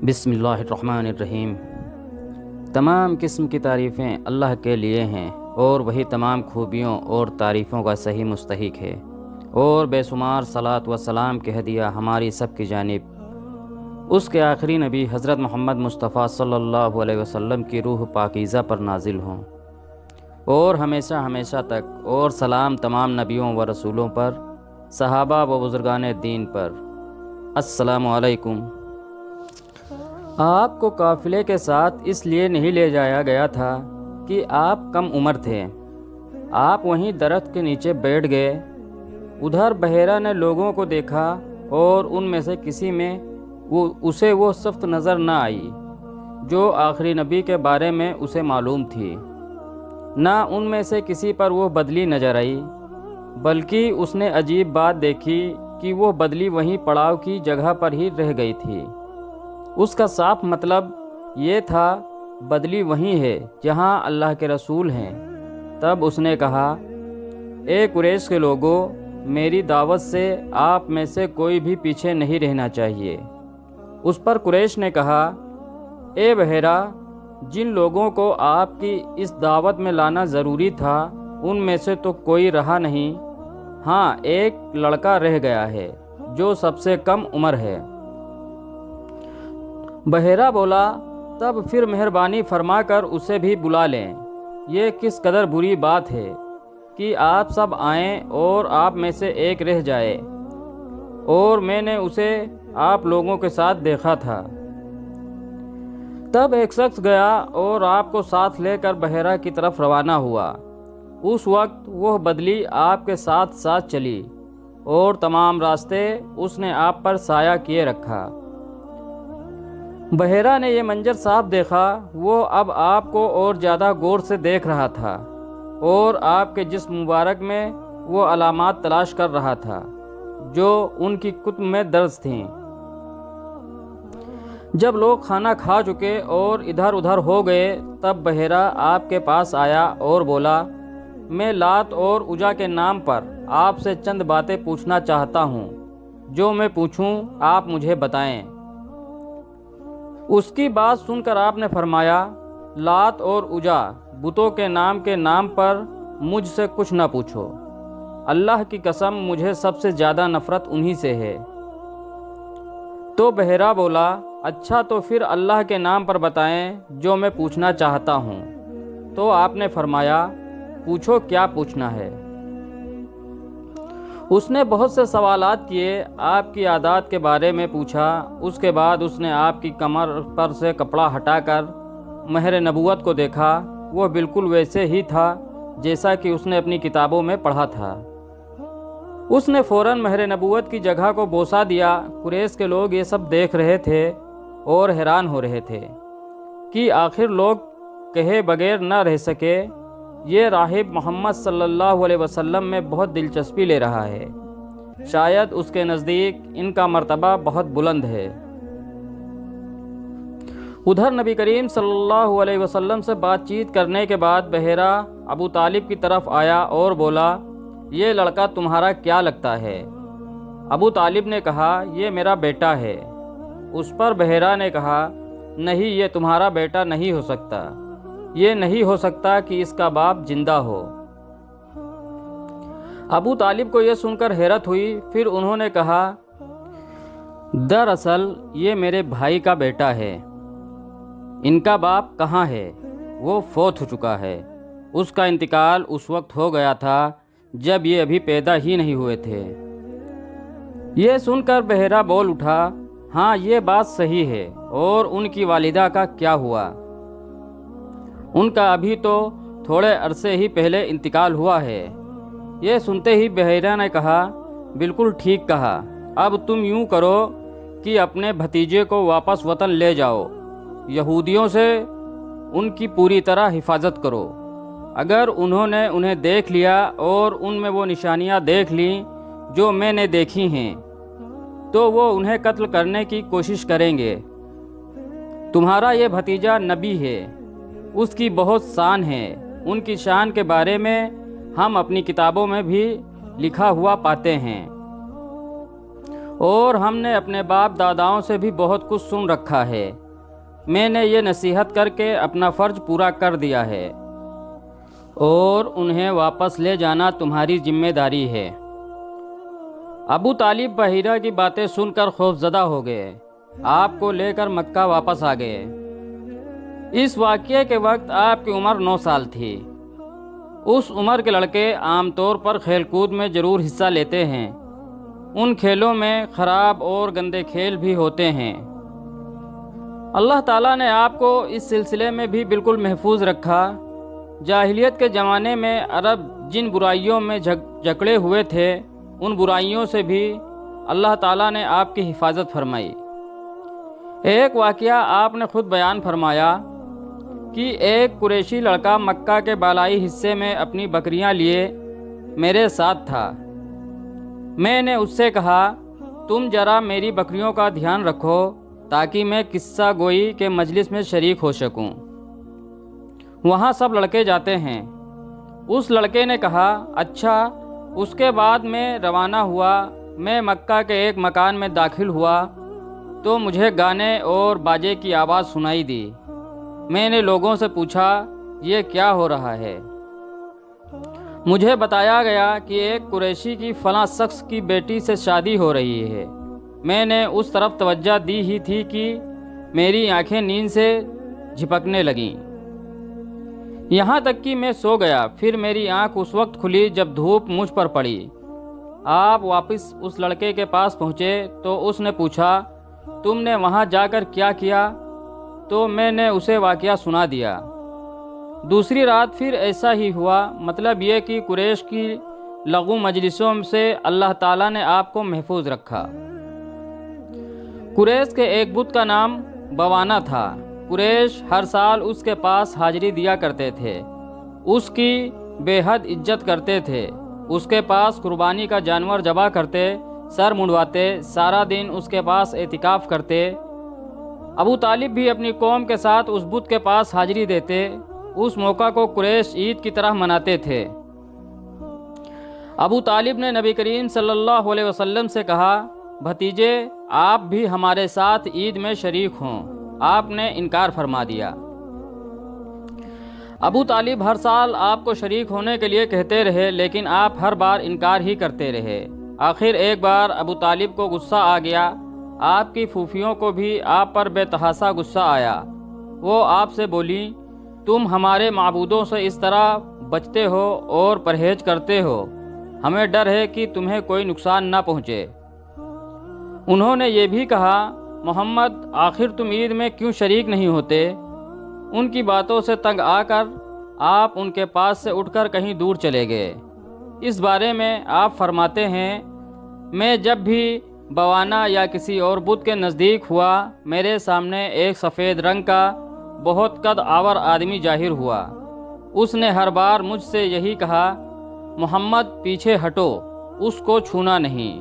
بسم اللہ الرحمن الرحیم۔ تمام قسم کی تعریفیں اللہ کے لیے ہیں اور وہی تمام خوبیوں اور تعریفوں کا صحیح مستحق ہے، اور بے شمار صلاۃ و سلام کے ہدیہ ہماری سب کی جانب اس کے آخری نبی حضرت محمد مصطفیٰ صلی اللہ علیہ وسلم کی روح پاکیزہ پر نازل ہوں، اور ہمیشہ تک، اور سلام تمام نبیوں و رسولوں پر، صحابہ و بزرگان دین پر۔ السلام علیکم۔ آپ کو قافلے کے ساتھ اس لیے نہیں لے جایا گیا تھا کہ آپ کم عمر تھے۔ آپ وہیں درخت کے نیچے بیٹھ گئے۔ ادھر بحیرہ نے لوگوں کو دیکھا اور ان میں سے کسی میں اسے وہ صفت نظر نہ آئی جو آخری نبی کے بارے میں اسے معلوم تھی، نہ ان میں سے کسی پر وہ بدلی نظر آئی، بلکہ اس نے عجیب بات دیکھی کہ وہ بدلی وہیں پڑاؤ کی جگہ پر ہی رہ گئی تھی۔ اس کا صاف مطلب یہ تھا بدلی وہیں ہے جہاں اللہ کے رسول ہیں۔ تب اس نے کہا، اے قریش کے لوگوں، میری دعوت سے آپ میں سے کوئی بھی پیچھے نہیں رہنا چاہیے۔ اس پر قریش نے کہا، اے بحیرہ، جن لوگوں کو آپ کی اس دعوت میں لانا ضروری تھا ان میں سے تو کوئی رہا نہیں، ہاں ایک لڑکا رہ گیا ہے جو سب سے کم عمر ہے۔ بحیرہ بولا، تب پھر مہربانی فرما کر اسے بھی بلا لیں۔ یہ کس قدر بری بات ہے کہ آپ سب آئیں اور آپ میں سے ایک رہ جائے، اور میں نے اسے آپ لوگوں کے ساتھ دیکھا تھا۔ تب ایک شخص گیا اور آپ کو ساتھ لے کر بحیرہ کی طرف روانہ ہوا۔ اس وقت وہ بدلی آپ کے ساتھ ساتھ چلی اور تمام راستے اس نے آپ پر سایہ کیے رکھا۔ بحیرہ نے یہ منظر صاف دیکھا۔ وہ اب آپ کو اور زیادہ غور سے دیکھ رہا تھا اور آپ کے جسم مبارک میں وہ علامات تلاش کر رہا تھا جو ان کی کتب میں درج تھیں۔ جب لوگ کھانا کھا چکے اور ادھر ادھر ہو گئے، تب بحیرہ آپ کے پاس آیا اور بولا، میں لات اور عزا کے نام پر آپ سے چند باتیں پوچھنا چاہتا ہوں، جو میں پوچھوں آپ مجھے بتائیں۔ اس کی بات سن کر آپ نے فرمایا، لات اور عزا بتوں کے نام پر مجھ سے کچھ نہ پوچھو۔ اللہ کی قسم مجھے سب سے زیادہ نفرت انہی سے ہے۔ تو بحیرہ بولا، اچھا تو پھر اللہ کے نام پر بتائیں جو میں پوچھنا چاہتا ہوں۔ تو آپ نے فرمایا، پوچھو کیا پوچھنا ہے۔ اس نے بہت سے سوالات کیے، آپ کی عادات کے بارے میں پوچھا۔ اس کے بعد اس نے آپ کی کمر پر سے کپڑا ہٹا کر مہر نبوت کو دیکھا۔ وہ بالکل ویسے ہی تھا جیسا کہ اس نے اپنی کتابوں میں پڑھا تھا۔ اس نے فوراً مہر نبوت کی جگہ کو بوسہ دیا۔ قریش کے لوگ یہ سب دیکھ رہے تھے اور حیران ہو رہے تھے کہ آخر لوگ کہے بغیر نہ رہ سکے، یہ راہب محمد صلی اللہ علیہ وسلم میں بہت دلچسپی لے رہا ہے، شاید اس کے نزدیک ان کا مرتبہ بہت بلند ہے۔ ادھر نبی کریم صلی اللہ علیہ وسلم سے بات چیت کرنے کے بعد بحیرہ ابو طالب کی طرف آیا اور بولا، یہ لڑکا تمہارا کیا لگتا ہے؟ ابو طالب نے کہا، یہ میرا بیٹا ہے۔ اس پر بحیرہ نے کہا، نہیں، یہ تمہارا بیٹا نہیں ہو سکتا، یہ نہیں ہو سکتا کہ اس کا باپ زندہ ہو۔ ابو طالب کو یہ سن کر حیرت ہوئی۔ پھر انہوں نے کہا، دراصل یہ میرے بھائی کا بیٹا ہے، ان کا باپ کہاں ہے؟ وہ فوت ہو چکا ہے۔ اس کا انتقال اس وقت ہو گیا تھا جب یہ ابھی پیدا ہی نہیں ہوئے تھے۔ یہ سن کر بحیرہ بول اٹھا، ہاں یہ بات صحیح ہے، اور ان کی والدہ کا کیا ہوا؟ ان کا ابھی تو تھوڑے عرصے ہی پہلے انتقال ہوا ہے۔ یہ سنتے ہی بحیرہ نے کہا، بالکل ٹھیک کہا، اب تم یوں کرو کہ اپنے بھتیجے کو واپس وطن لے جاؤ، یہودیوں سے ان کی پوری طرح حفاظت کرو۔ اگر انہوں نے انہیں دیکھ لیا اور ان میں وہ نشانیاں دیکھ لیں جو میں نے دیکھی ہیں، تو وہ انہیں قتل کرنے کی کوشش کریں گے۔ تمہارا یہ بھتیجا نبی ہے، اس کی بہت شان ہے، ان کی شان کے بارے میں ہم اپنی کتابوں میں بھی لکھا ہوا پاتے ہیں۔ اور ہم نے اپنے باپ داداؤں سے بھی بہت کچھ سن رکھا ہے۔ میں نے یہ نصیحت کر کے اپنا فرض پورا کر دیا ہے اور انہیں واپس لے جانا تمہاری ذمہ داری ہے۔ ابو طالب بحیرہ کی باتیں سن کر خوفزدہ ہو گئے، آپ کو لے کر مکہ واپس آ گئے۔ اس واقعے کے وقت آپ کی عمر 9 سال تھی۔ اس عمر کے لڑکے عام طور پر کھیل کود میں ضرور حصہ لیتے ہیں۔ ان کھیلوں میں خراب اور گندے کھیل بھی ہوتے ہیں۔ اللہ تعالیٰ نے آپ کو اس سلسلے میں بھی بالکل محفوظ رکھا۔ جاہلیت کے زمانے میں عرب جن برائیوں میں جکڑے ہوئے تھے، ان برائیوں سے بھی اللہ تعالیٰ نے آپ کی حفاظت فرمائی۔ ایک واقعہ آپ نے خود بیان فرمایا کہ ایک قریشی لڑکا مکہ کے بالائی حصے میں اپنی بکریاں لیے میرے ساتھ تھا۔ میں نے اس سے کہا، تم ذرا میری بکریوں کا دھیان رکھو تاکہ میں قصہ گوئی کے مجلس میں شریک ہو سکوں۔ وہاں سب لڑکے جاتے ہیں۔ اس لڑکے نے کہا، اچھا۔ اس کے بعد میں روانہ ہوا۔ میں مکہ کے ایک مکان میں داخل ہوا تو مجھے گانے اور باجے کی آواز سنائی دی۔ میں نے لوگوں سے پوچھا، یہ کیا ہو رہا ہے؟ مجھے بتایا گیا کہ ایک قریشی کی فلاں شخص کی بیٹی سے شادی ہو رہی ہے۔ میں نے اس طرف توجہ دی ہی تھی کہ میری آنکھیں نیند سے جھپکنے لگیں، یہاں تک کہ میں سو گیا۔ پھر میری آنکھ اس وقت کھلی جب دھوپ مجھ پر پڑی۔ آپ واپس اس لڑکے کے پاس پہنچے تو اس نے پوچھا، تم نے وہاں جا کر کیا کیا؟ تو میں نے اسے واقعہ سنا دیا۔ دوسری رات پھر ایسا ہی ہوا۔ مطلب یہ کہ قریش کی لغو مجلسوں سے اللہ تعالیٰ نے آپ کو محفوظ رکھا۔ قریش کے ایک بت کا نام بوانا تھا۔ قریش ہر سال اس کے پاس حاضری دیا کرتے تھے، اس کی بے حد عزت کرتے تھے، اس کے پاس قربانی کا جانور ذبح کرتے، سر منڈواتے، سارا دن اس کے پاس اعتکاف کرتے۔ ابو طالب بھی اپنی قوم کے ساتھ اس بت کے پاس حاضری دیتے۔ اس موقع کو قریش عید کی طرح مناتے تھے۔ ابو طالب نے نبی کریم صلی اللہ علیہ وسلم سے کہا، بھتیجے آپ بھی ہمارے ساتھ عید میں شریک ہوں۔ آپ نے انکار فرما دیا۔ ابو طالب ہر سال آپ کو شریک ہونے کے لیے کہتے رہے، لیکن آپ ہر بار انکار ہی کرتے رہے۔ آخر ایک بار ابو طالب کو غصہ آ گیا۔ آپ کی پھوپھیوں کو بھی آپ پر بے تحاشا غصہ آیا۔ وہ آپ سے بولی، تم ہمارے معبودوں سے اس طرح بچتے ہو اور پرہیز کرتے ہو، ہمیں ڈر ہے کہ تمہیں کوئی نقصان نہ پہنچے۔ انہوں نے یہ بھی کہا، محمد آخر تم عید میں کیوں شریک نہیں ہوتے؟ ان کی باتوں سے تنگ آ کر آپ ان کے پاس سے اٹھ کر کہیں دور چلے گئے۔ اس بارے میں آپ فرماتے ہیں، میں جب بھی بوانا یا کسی اور بت کے نزدیک ہوا، میرے سامنے ایک سفید رنگ کا بہت قد آور آدمی ظاہر ہوا۔ اس نے ہر بار مجھ سے یہی کہا، محمد پیچھے ہٹو، اس کو چھونا نہیں۔